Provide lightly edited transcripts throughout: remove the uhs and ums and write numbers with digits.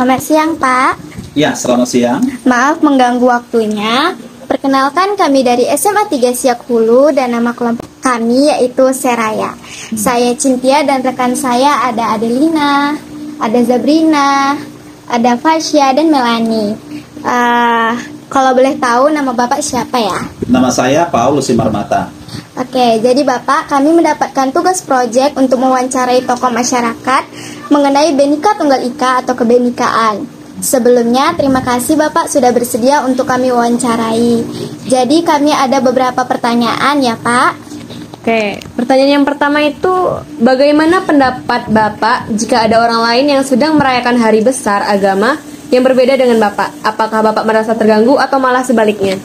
Selamat siang, Pak. Ya, selamat siang. Maaf mengganggu waktunya. Perkenalkan, kami dari SMA 3 Siak Hulu dan nama kelompok kami yaitu Seraya. Saya Cintia dan rekan saya ada Adelina, ada Zabrina, ada Fasya dan Melani. Kalau boleh tahu nama Bapak siapa ya? Nama saya Paulus Simarmata. Oke, jadi Bapak, kami mendapatkan tugas proyek untuk mewawancarai tokoh masyarakat mengenai Bhinneka Tunggal Ika atau kebenekaan. Sebelumnya, terima kasih Bapak sudah bersedia untuk kami wawancarai. Jadi kami ada beberapa pertanyaan ya Pak. Oke, pertanyaan yang pertama itu, bagaimana pendapat Bapak jika ada orang lain yang sedang merayakan hari besar agama yang berbeda dengan Bapak? Apakah Bapak merasa terganggu atau malah sebaliknya?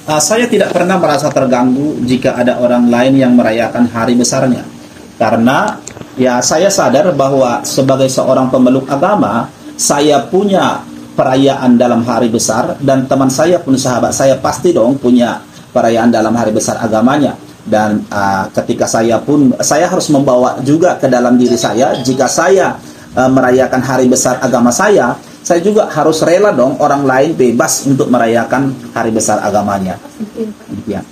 Saya tidak pernah merasa terganggu jika ada orang lain yang merayakan hari besarnya. Karena ya saya sadar bahwa sebagai seorang pemeluk agama, saya punya perayaan dalam hari besar, dan teman saya pun, sahabat saya pasti dong punya perayaan dalam hari besar agamanya. Dan ketika saya harus membawa juga ke dalam diri saya, jika saya merayakan hari besar agama saya juga harus rela dong orang lain bebas untuk merayakan hari besar agamanya. Ya.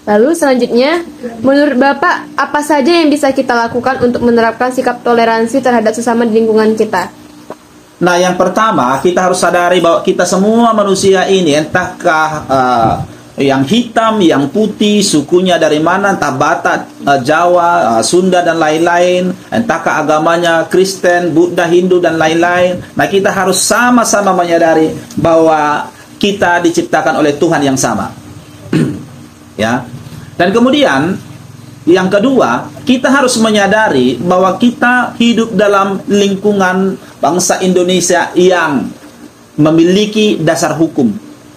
Lalu selanjutnya, menurut Bapak, apa saja yang bisa kita lakukan untuk menerapkan sikap toleransi terhadap sesama di lingkungan kita? Nah, yang pertama, kita harus sadari bahwa kita semua manusia ini, entahkah yang hitam, yang putih, sukunya dari mana, entah Batak, Jawa, Sunda, dan lain-lain, entahkah agamanya Kristen, Buddha, Hindu, dan lain-lain. Nah, kita harus sama-sama menyadari bahwa kita diciptakan oleh Tuhan yang sama. Ya. Dan kemudian, yang kedua, kita harus menyadari bahwa kita hidup dalam lingkungan bangsa Indonesia yang memiliki dasar hukum,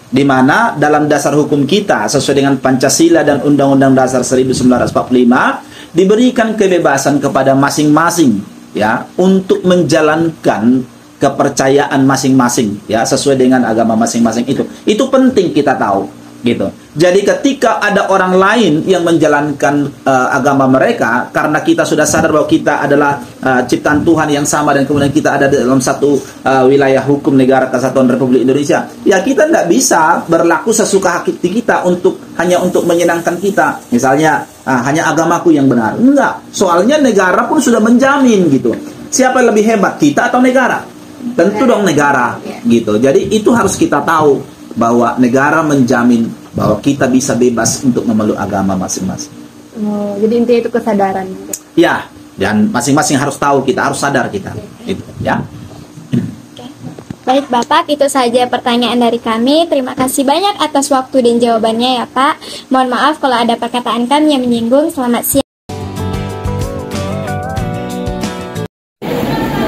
di mana dalam dasar hukum kita sesuai dengan Pancasila dan Undang-Undang Dasar 1945 diberikan kebebasan kepada masing-masing ya untuk menjalankan kepercayaan masing-masing ya sesuai dengan agama masing-masing itu. Itu penting kita tahu gitu. Jadi ketika ada orang lain yang menjalankan agama mereka, karena kita sudah sadar bahwa kita adalah ciptaan Tuhan yang sama, dan kemudian kita ada dalam satu wilayah hukum negara Kesatuan Republik Indonesia, ya kita tidak bisa berlaku sesuka hati kita hanya untuk menyenangkan kita. Misalnya hanya agamaku yang benar. Enggak, soalnya negara pun sudah menjamin gitu. Siapa yang lebih hebat, kita atau negara? Tentu dong negara gitu. Jadi itu harus kita tahu bahwa negara menjamin bahwa kita bisa bebas untuk memeluk agama masing-masing. Oh, jadi intinya itu kesadaran. Ya, dan masing-masing harus tahu, kita harus sadar kita. Itu, ya. Baik Bapak, itu saja pertanyaan dari kami. Terima kasih banyak atas waktu dan jawabannya ya Pak. Mohon maaf kalau ada perkataan kami yang menyinggung. Selamat siang.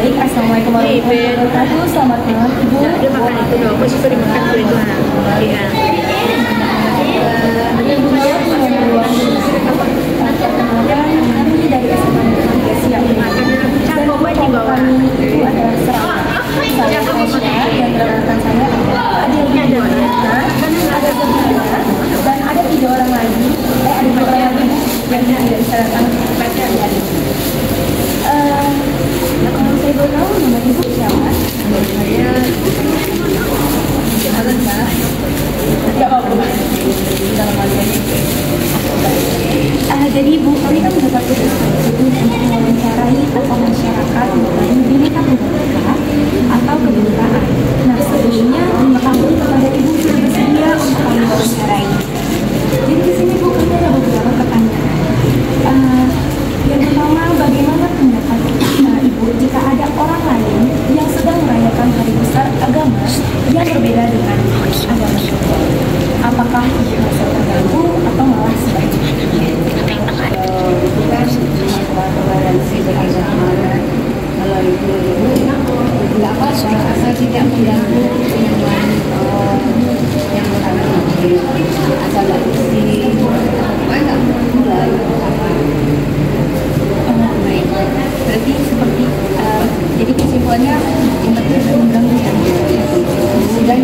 Baik, assalamualaikum warahmatullahi wabarakatuh. Selamat malam Ibu. Dia makan itu dong, aku suka dimakan itu. Iya. Dari SMA 3 Siak kami itu adalah saya Aisyah dan rekan saya ada ada Zabrina, dan ada 3 orang lagi. Ada 2 orang lagi yang tidak bisa datang pada hari ini. Kalau saya boleh tahu nama Ibu siapa? Saya tidak apa-apa. Jadi Bu, kami kan mendapat tugas untuk mewawancarai tokoh masyarakat mengenai Bhinneka Tunggal Ika atau kebenekaan. Nah, sebelumnya terima kasih kepada Ibu sudah bersedia untuk kami wawancarai. Jadi di sini Bu, kami ada beberapa pertanyaan. Yang pertama, bagaimana pendapat Ibu jika ada orang lain yang sedang merayakan hari besar agama yang berbeda dengan agama kita? Apakah Ibu merasa terganggu atau malah sebaliknya? Toleransi beragama, kalau itu tidak apa, saya tidak mengganggu yang lain, yang asal isi nggak mulai. Baik, berarti seperti jadi kesimpulannya yang penting mengganggu dan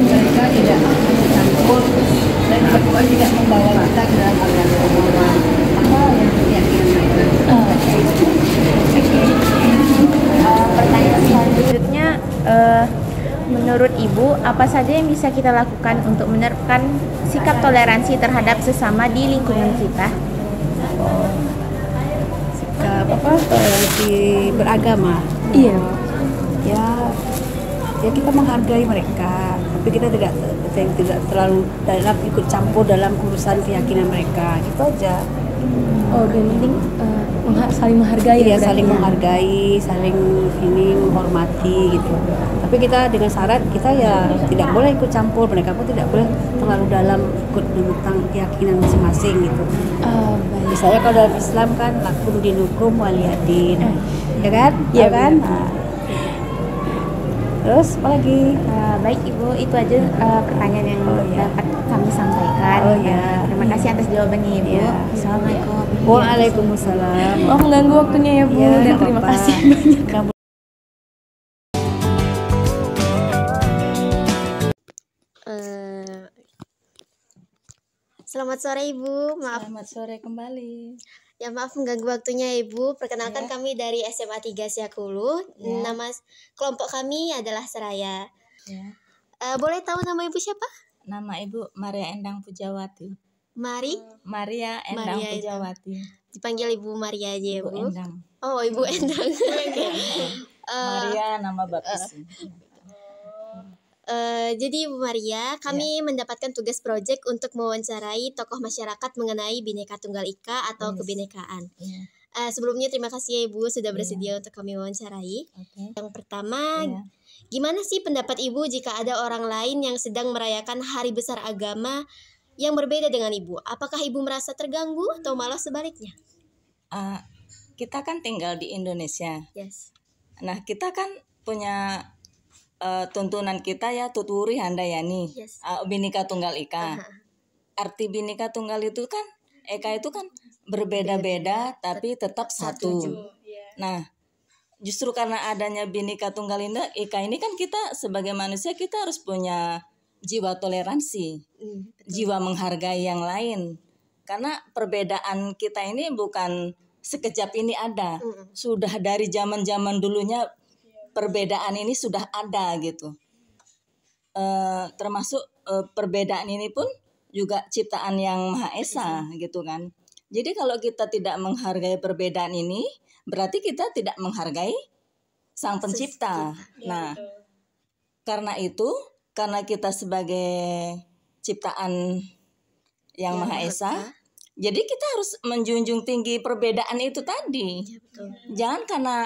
Menurut Ibu, apa saja yang bisa kita lakukan untuk menerapkan sikap toleransi terhadap sesama di lingkungan kita? Toleransi beragama. Iya. Ya kita menghargai mereka, tapi kita tidak terlalu dalam ikut campur dalam urusan keyakinan mereka, gitu aja. Oh, yang penting saling menghargai. Iya, ya, saling berarti. menghargai, saling menghormati gitu. Tapi kita dengan syarat kita ya tidak boleh ikut campur, mereka pun tidak boleh terlalu dalam ikut tentang keyakinan masing-masing gitu. Oh, baik. Misalnya kalau dalam Islam kan lakum dinukum waliyadin, ya kan? Iya, Ya kan? benar. Nah. Terus apa lagi? Baik Ibu, itu aja pertanyaan yang dapat kami sampaikan. Oh, iya. Terima kasih atas jawabannya Ibu. Iya. Assalamualaikum. Waalaikumsalam. Oh, mengganggu waktunya ya, Bu. Ya, Dan nggak terima apa-apa. kasih banyak. Kamu Selamat sore Ibu, maaf selamat sore kembali. ya maaf mengganggu waktunya Ibu. Perkenalkan kami dari SMA 3 Siakulu. Nama kelompok kami adalah Seraya. Ya. Boleh tahu nama Ibu siapa? Nama Ibu Maria Endang Pujawati. Mari Maria Endang Maria Pujawati. dipanggil Ibu Maria aja ya Ibu Bu. Endang. Oh Ibu Endang. Maria nama baptis. Jadi Ibu Maria, kami mendapatkan tugas proyek untuk mewawancarai tokoh masyarakat mengenai Bhinneka Tunggal Ika atau kebinekaan. Iya. Sebelumnya terima kasih ya Ibu sudah bersedia untuk kami wawancarai. Oke. Yang pertama, Iya. gimana sih pendapat Ibu jika ada orang lain yang sedang merayakan hari besar agama yang berbeda dengan Ibu? Apakah Ibu merasa terganggu atau malah sebaliknya? Kita kan tinggal di Indonesia. Yes. Nah, kita kan punya tuntunan kita ya tuturi handayani. Yes. Bhinneka Tunggal Ika. Arti Bhinneka Tunggal itu kan Eka itu kan berbeda-beda tapi tetap satu. Nah, justru karena adanya Bhinneka Tunggal Ika ini kan kita sebagai manusia kita harus punya jiwa toleransi, jiwa menghargai yang lain. Karena perbedaan kita ini bukan sekejap ini ada. Sudah dari zaman-zaman dulunya perbedaan ini sudah ada gitu. Termasuk perbedaan ini pun juga ciptaan yang Maha Esa gitu kan. Jadi kalau kita tidak menghargai perbedaan ini, berarti kita tidak menghargai Sang Pencipta. Nah, karena itu, karena kita sebagai ciptaan yang Maha Esa, jadi kita harus menjunjung tinggi perbedaan itu tadi. Jangan karena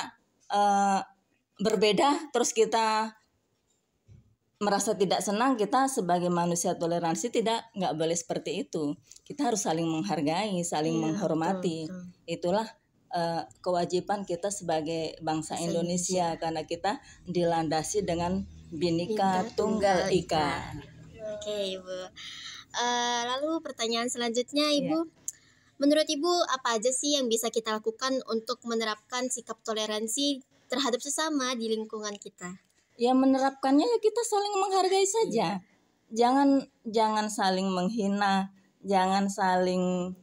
berbeda terus kita merasa tidak senang, kita sebagai manusia toleransi nggak boleh seperti itu. Kita harus saling menghargai, saling menghormati. Itulah kewajiban kita sebagai bangsa Indonesia karena kita dilandasi dengan Bhinneka Tunggal Ika. Oke Ibu. Lalu pertanyaan selanjutnya Ibu. Menurut Ibu apa aja sih yang bisa kita lakukan untuk menerapkan sikap toleransi terhadap sesama di lingkungan kita? Ya menerapkannya ya kita saling menghargai saja. Jangan saling menghina, jangan saling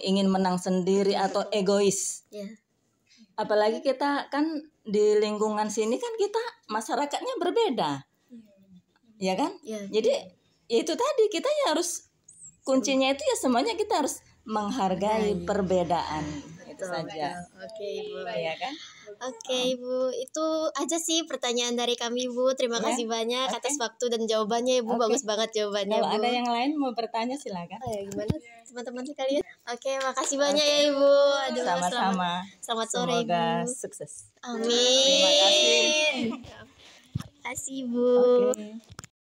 ingin menang sendiri atau egois. Apalagi kita kan di lingkungan sini kan kita masyarakatnya berbeda. Ya kan? Jadi ya itu tadi kita ya harus kuncinya itu ya semuanya kita harus menghargai perbedaan. Itu saja. Oke Ibu. Ya kan? Oke Ibu, itu aja sih pertanyaan dari kami Ibu. Terima kasih banyak atas waktu dan jawabannya Ibu. Bagus banget jawabannya Kalau Bu. ada yang lain mau bertanya silakan. Gimana teman-teman sekalian? Oke, makasih banyak ya Ibu. Aduh, Sama-sama. Selamat sore Semoga Ibu. sukses. Amin. Terima kasih. Terima kasih Bu. Oke.